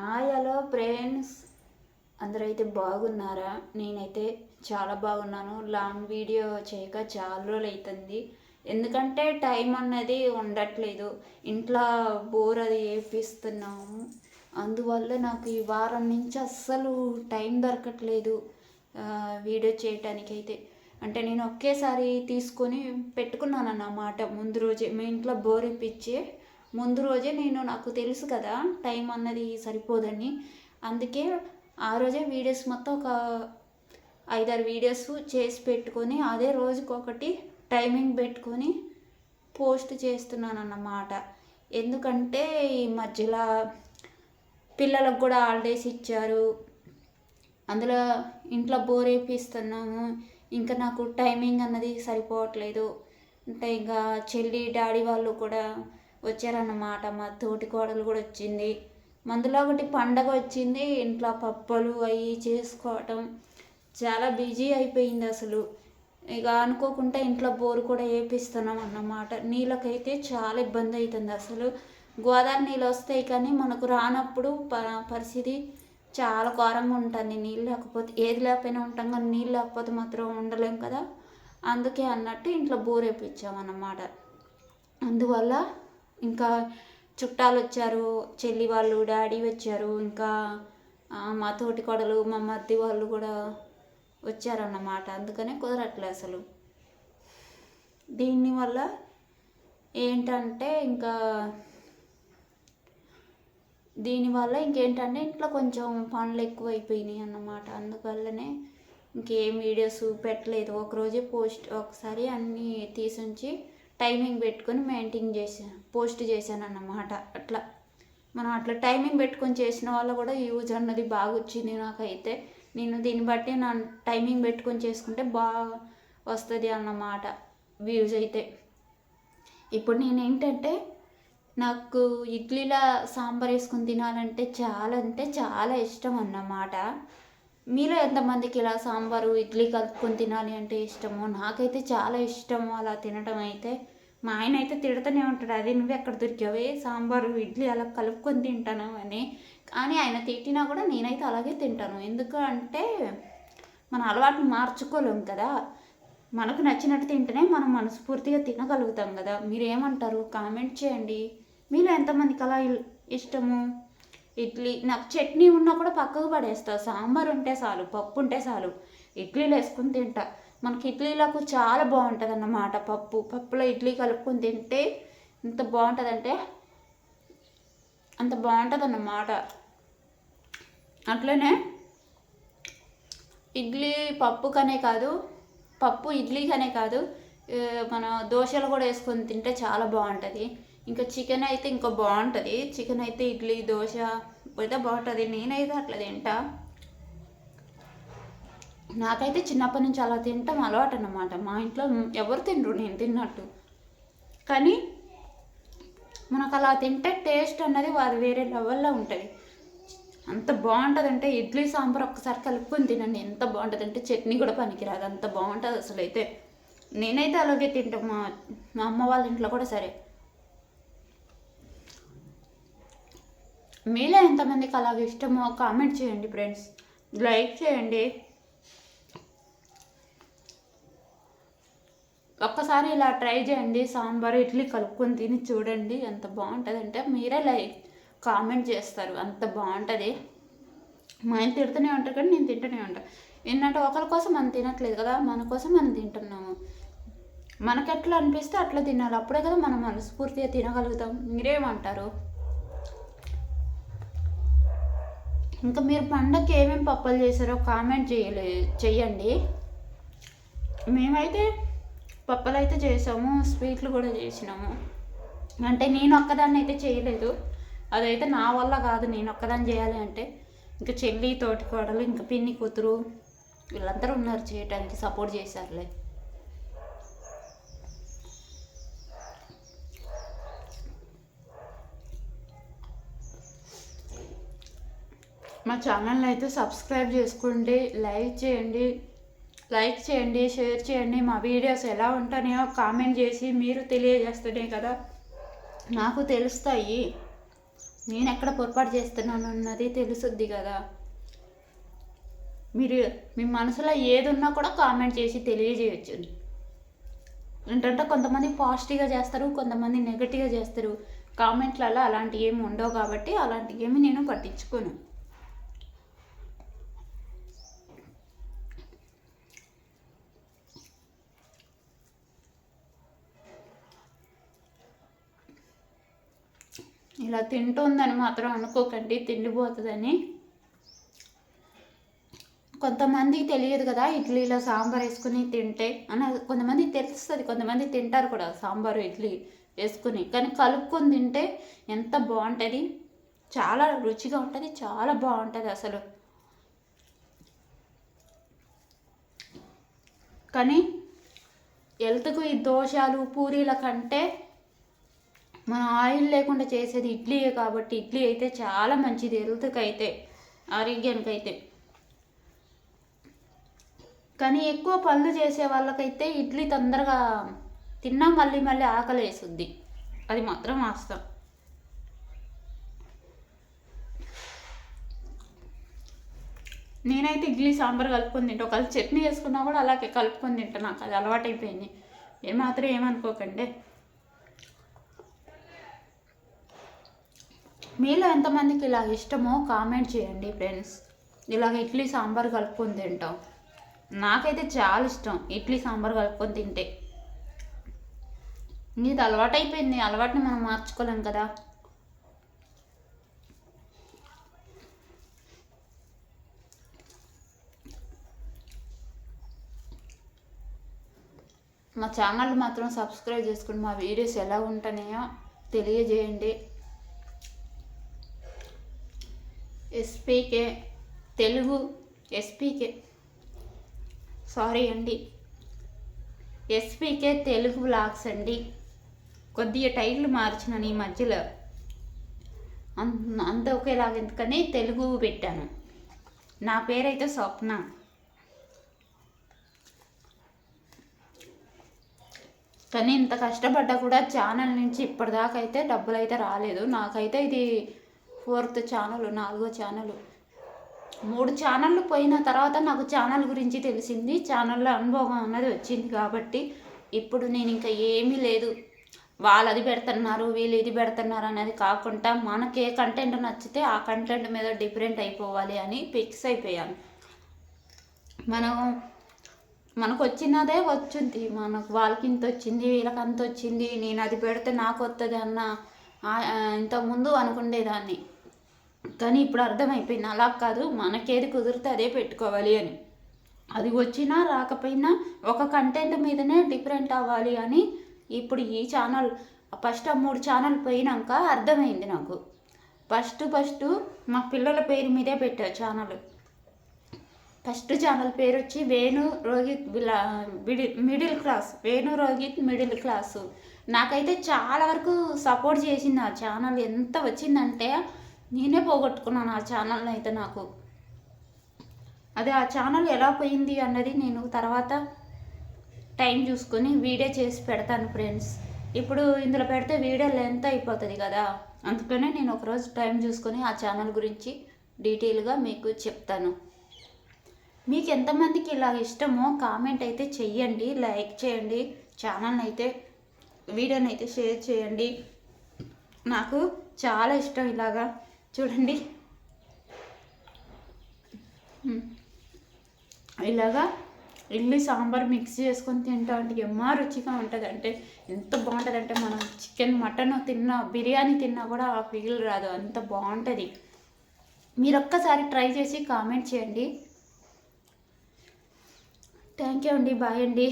Hello friends, అందరూ అయితే బాగున్నారా? నేనైతే చాలా బాగున్నాను. లాంగ్ వీడియో చేయక చాలా రోజులు అవుతుంది. ఎందుకంటే టైం అన్నది ఉండట్లేదు. ఇంట్లో బోర్ అది వేపిస్తున్నాము. అందువల్ల నాకు ఈ వారం నుంచి అస్సలు టైం దొరకట్లేదు వీడియో చేయటానికైతే. అంటే నేను ఒకేసారి తీసుకొని పెట్టుకున్నాను అన్నమాట. ముందు రోజే మీ ఇంట్లో బోర్ ఇప్పించి ముందు రోజే నాకు తెలుసు కదా టైం అన్నది సరిపోదని. అందుకే ఆ రోజే వీడియోస్ మొత్తం ఒక 5-6 వీడియోస్ చేసి పెట్టుకొని అదే రోజుకొకటి టైమింగ్ పెట్టుకొని పోస్ట్ చేస్తున్నాను అన్నమాట. ఎందుకంటే ఈ మధ్యలో పిల్లలకు కూడా హాలిడేస్ ఇచ్చారు. అందులో ఇంట్లో బోర్ వేపిస్తున్నాము. ఇంకా నాకు టైమింగ్ అన్నది సరిపోవట్లేదు. అంటే ఇంకా చెల్లి డాడీ వాళ్ళు కూడా వచ్చారన్నమాట. మా తోటి కోడలు కూడా వచ్చింది. మందులో ఒకటి పండగ వచ్చింది. ఇంట్లో పప్పులు అవి చేసుకోవటం చాలా బిజీ అయిపోయింది అసలు. ఇక అనుకోకుండా ఇంట్లో బోరు కూడా వేపిస్తున్నాం అన్నమాట. నీళ్ళకైతే చాలా ఇబ్బంది అవుతుంది అసలు. గోదావరి నీళ్ళు వస్తాయి కానీ మనకు రానప్పుడు పరిస్థితి చాలా ఘోరంగా ఉంటుంది. నీళ్ళు లేకపోతే ఏది లేకపోయినా ఉంటాం కానీ నీళ్ళు లేకపోతే మాత్రం ఉండలేం కదా. అందుకే అన్నట్టు ఇంట్లో బోర్ వేయించామన్నమాట. అందువల్ల ఇంకా చుట్టాలు వచ్చారు, చెల్లి వాళ్ళు డాడీ వచ్చారు, ఇంకా మా తోటి కోడలు మా మరిది వాళ్ళు కూడా వచ్చారన్నమాట. అందుకనే కుదరట్లే అసలు. దీనివల్ల ఏంటంటే ఇంకేంటంటే ఇంట్లో కొంచెం పనులు ఎక్కువైపోయినాయి అన్నమాట. అందువల్లనే ఇంకేం వీడియోస్ పెట్టలేదు. ఒకరోజే ఒకసారి అన్నీ తీసుంచి టైమింగ్ పెట్టుకొని పోస్ట్ చేశాను అన్నమాట. అట్లా మనం అట్లా టైమింగ్ పెట్టుకొని చేసిన వల్ల కూడా యూజ్ అన్నది బాగా వచ్చింది నాకైతే. నేను దీన్ని బట్టి నా టైమింగ్ పెట్టుకొని చేసుకుంటే బాగా వస్తుంది అన్నమాట వ్యూస్ అయితే. ఇప్పుడు నేనేంటంటే నాకు ఇడ్లీలా సాంబార్ వేసుకొని తినాలంటే చాలా ఇష్టం అన్నమాట. మీలో ఎంతమందికి ఇలా సాంబారు ఇడ్లీ కలుపుకొని తినాలి అంటే ఇష్టమో? నాకైతే చాలా ఇష్టము అలా తినడం అయితే. మా ఆయన అయితే తిడుతూనే ఉంటాడు, అది నువ్వు ఎక్కడ దొరికావే సాంబారు ఇడ్లీ అలా కలుపుకొని తింటాను అని. కానీ ఆయన తిట్టినా కూడా నేనైతే అలాగే తింటాను. ఎందుకంటే మన అలవాటుని మార్చుకోలేం కదా. మనకు నచ్చినట్టు తింటేనే మనం మనస్ఫూర్తిగా తినగలుగుతాం కదా. మీరేమంటారు? కామెంట్ చేయండి. మీలో ఎంతమందికి అలా ఇష్టము? ఇడ్లీ నాకు చట్నీ ఉన్నా కూడా పక్కకు పడేస్తా. సాంబార్ ఉంటే చాలు, పప్పు ఉంటే చాలు, ఇడ్లీలు వేసుకుని తింటా. మనకి ఇడ్లీలకు చాలా బాగుంటుంది అన్నమాట. పప్పులో ఇడ్లీ కలుపుకొని తింటే ఎంత బాగుంటుందంటే అంత బాగుంటుంది అన్నమాట. అట్లనే ఇడ్లీ పప్పు ఇడ్లీకనే కాదు, మన దోశలు కూడా వేసుకొని తింటే చాలా బాగుంటుంది. ఇంకా చికెన్ అయితే ఇంకా బాగుంటుంది. చికెన్ అయితే ఇడ్లీ దోశ అయితే బాగుంటుంది. నేనైతే అట్లా తింటా. నాకైతే చిన్నప్పటి నుంచి అలా తింటాం అలవాటు అన్నమాట. మా ఇంట్లో ఎవరు తినరు నేను తిన్నట్టు. కానీ మనకు అలా తింటే టేస్ట్ అన్నది వేరే లెవెల్లో ఉంటుంది. అంత బాగుంటుంది. అంటే ఇడ్లీ సాంబార్ ఒక్కసారి కలుపుకొని తినండి, ఎంత బాగుంటుంది అంటే చట్నీ కూడా పనికిరాదు, అంత బాగుంటుంది అసలు. అయితే నేనైతే అలాగే తింటాం. మా అమ్మ వాళ్ళ ఇంట్లో కూడా సరే. మీలో ఎంతమందికి అలాగే ఇష్టమో కామెంట్ చేయండి ఫ్రెండ్స్. లైక్ చేయండి. ఒక్కసారి ఇలా ట్రై చేయండి. సాంబార్ ఇడ్లీ కలుపుకొని తిని చూడండి ఎంత బాగుంటుంది అంటే మీరే కామెంట్ చేస్తారు. అంత బాగుంటుంది. మా ఆయన తిడుతూనే ఉంటారు కానీ నేను తింటూనే ఉంటాను. ఏంటంటే ఒకరి కోసం మనం తినట్లేదు కదా, మన కోసం మనం తింటున్నాము. మనకు ఎట్లా అనిపిస్తే అట్లా తినాలి. అప్పుడే కదా మనం మనస్ఫూర్తిగా తినగలుగుతాం. మీరేమంటారు? ఇంకా మీరు పండగకి ఏమేమి పప్పులు చేశారో కామెంట్ చెయ్యండి. మేమైతే పప్పులు అయితే చేసాము, స్వీట్లు కూడా చేసినాము. అంటే నేను ఒక్కదాన్ని అయితే చేయలేదు. అదైతే నా వల్ల కాదు. నేను ఒక్కదాన్ని చేయాలి అంటే ఇంకా చెల్లి తోటి కోడలు ఇంకా పిన్ని కూతురు వీళ్ళందరూ ఉన్నారు చేయటానికి, సపోర్ట్ చేశారులే. మా ఛానల్ని అయితే సబ్స్క్రైబ్ చేసుకోండి, లైక్ చేయండి, షేర్ చేయండి. మా వీడియోస్ ఎలా ఉంటాయో కామెంట్ చేసి మీరు తెలియజేస్తేనే కదా నాకు తెలుస్తాయి. నేను ఎక్కడ పొరపాటు చేస్తున్నాను అన్నది తెలుసుద్ది కదా. మీరు మీ మనసులో ఏది ఉన్నా కూడా కామెంట్ చేసి తెలియజేయచ్చు. ఏంటంటే కొంతమంది పాజిటివ్గా చేస్తారు, కొంతమంది నెగటివ్గా చేస్తారు. కామెంట్లలో అలాంటివి ఏమి ఉండవు కాబట్టి అలాంటివి ఏమి నేను పట్టించుకోను. ఇలా తింటుందని మాత్రం అనుకోకండి, తిండిపోతుందని. కొంతమందికి తెలియదు కదా ఇడ్లీలో సాంబార్ వేసుకుని తింటే అని. కొంతమంది తెలుస్తుంది, కొంతమంది తింటారు కూడా సాంబారు ఇడ్లీ వేసుకుని. కానీ కలుపుకొని తింటే ఎంత బాగుంటుంది, చాలా రుచిగా ఉంటుంది, చాలా బాగుంటుంది అసలు. కానీ హెల్త్కు ఈ దోశలు పూరీల కంటే మనం ఆయిల్ లేకుండా చేసేది ఇడ్లీయే కాబట్టి ఇడ్లీ అయితే చాలా మంచిది హెల్త్కి అయితే, ఆరోగ్యానికి అయితే. కానీ ఎక్కువ పనులు చేసే వాళ్ళకైతే ఇడ్లీ తొందరగా తిన్నా మళ్ళీ మళ్ళీ ఆకలి వేసుద్ది, అది మాత్రం వాస్తవం. నేనైతే ఇడ్లీ సాంబార్ కలుపుకొని తింటా, ఒకవేళ చట్నీ వేసుకున్నా కూడా అలాగే కలుపుకొని తింటా, నాకు అది అలవాటైపోయింది. ఏమాత్రం ఏమనుకోకండి. మీలో ఎంతమందికి ఇలా ఇష్టమో కామెంట్ చేయండి ఫ్రెండ్స్. ఇలాగ ఇడ్లీ సాంబార్ కలుపుకొని తింటాం, నాకైతే చాలా ఇష్టం ఇడ్లీ సాంబార్ కలుపుకొని తింటే. ఇది అలవాటు అయిపోయింది, అలవాటుని మనం మార్చుకోలేం కదా. మా ఛానల్ మాత్రం సబ్స్క్రైబ్ చేసుకుని మా వీడియోస్ ఎలా ఉంటున్నాయో తెలియజేయండి. ఎస్పీకే తెలుగు, ఎస్పీకే సారీ అండి, ఎస్పీకే తెలుగు వ్లాగ్స్ అండి. కొద్దిగా టైటిల్ మార్చినాను ఈ మధ్యలో, అంత ఒకేలాగా ఎందుకని తెలుగు పెట్టాను. నా పేరైతే స్వప్న. కానీ ఇంత కష్టపడ్డా కూడా ఛానల్ నుంచి ఇప్పటిదాకా అయితే డబ్బులు అయితే రాలేదు. నాకైతే ఇది 4th ఛానల్, 4వ ఛానల్. 3 ఛానళ్ళు పోయిన తర్వాత నాకు ఛానల్ గురించి తెలిసింది, ఛానల్లో అనుభవం అన్నది వచ్చింది. కాబట్టి ఇప్పుడు నేను ఇంకా ఏమీ లేదు, వాళ్ళు అది పెడుతున్నారు వీళ్ళు ఇది పెడుతున్నారు అనేది కాకుండా మనకి ఏ కంటెంట్ నచ్చితే ఆ కంటెంట్ మీద డిఫరెంట్ అయిపోవాలి అని ఫిక్స్ అయిపోయాను. మనకు వచ్చినదే వచ్చింది, మనకు వాళ్ళకి ఇంత వచ్చింది వీళ్ళకి అంత వచ్చింది, నేను అది పెడితే నాకు వస్తుంది అన్న ఇంతకుముందు అనుకునేదాన్ని. కానీ ఇప్పుడు అర్థమైపోయింది అలా కాదు, మనకేది కుదిరితే అదే పెట్టుకోవాలి అని. అది వచ్చినా రాకపోయినా ఒక కంటెంట్ మీదనే డిఫరెంట్ అవ్వాలి అని ఇప్పుడు ఈ ఛానల్ ఫస్ట్ 3 ఛానల్ పోయినాక అర్థమైంది నాకు. ఫస్ట్ మా పిల్లల పేరు మీదే పెట్టా ఛానల్. ఫస్ట్ ఛానల్ పేరు వచ్చి Venu Rohit middle class, Venu Rohit middle class. నాకైతే చాలా వరకు సపోర్ట్ చేసింది ఆ ఛానల్. ఎంత వచ్చిందంటే నేనే పోగొట్టుకున్నాను ఆ ఛానల్ని అయితే. నాకు అదే ఆ ఛానల్ ఎలా పోయింది అన్నది నేను తర్వాత టైం చూసుకొని వీడియో చేసి పెడతాను ఫ్రెండ్స్. ఇప్పుడు ఇందులో పెడితే వీడియో లెంత్ అయిపోతుంది కదా, అందుకనే నేను ఒకరోజు టైం చూసుకొని ఆ ఛానల్ గురించి డీటెయిల్గా మీకు చెప్తాను. మీకు ఎంతమందికి ఇలా ఇష్టమో కామెంట్ అయితే చెయ్యండి, లైక్ చేయండి, ఛానల్ని అయితే వీడియోని అయితే షేర్ చేయండి. నాకు చాలా ఇష్టం ఇలాగా. చూడండి ఇలాగా ఇడ్లీ సాంబార్ మిక్స్ చేసుకొని తింటా అంటే ఎమ్మా రుచిగా ఉంటుంది. అంటే ఎంత బాగుంటుంది అంటే మనం చికెన్ మటన్ తిన్నా బిర్యానీ తిన్నా కూడా ఆ ఫీల్ రాదు, అంత బాగుంటుంది. మీరు ఒక్కసారి ట్రై చేసి కామెంట్ చేయండి. థ్యాంక్ యూ అండి, బాయ్ అండి.